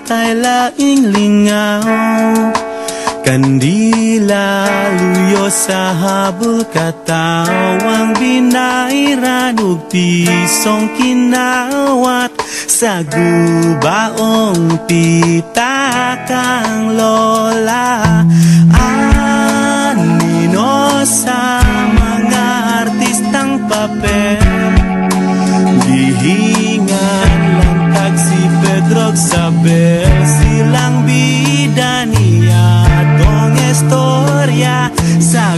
tay laing lingaw. Kandila luyo sa habol katawang binairan ug pisong kinawat sa gubaong pitakang lola. Anino sa mga artistang papel, gihingan lang tag si Pedro Sabel, silang bida niya dong istorya sa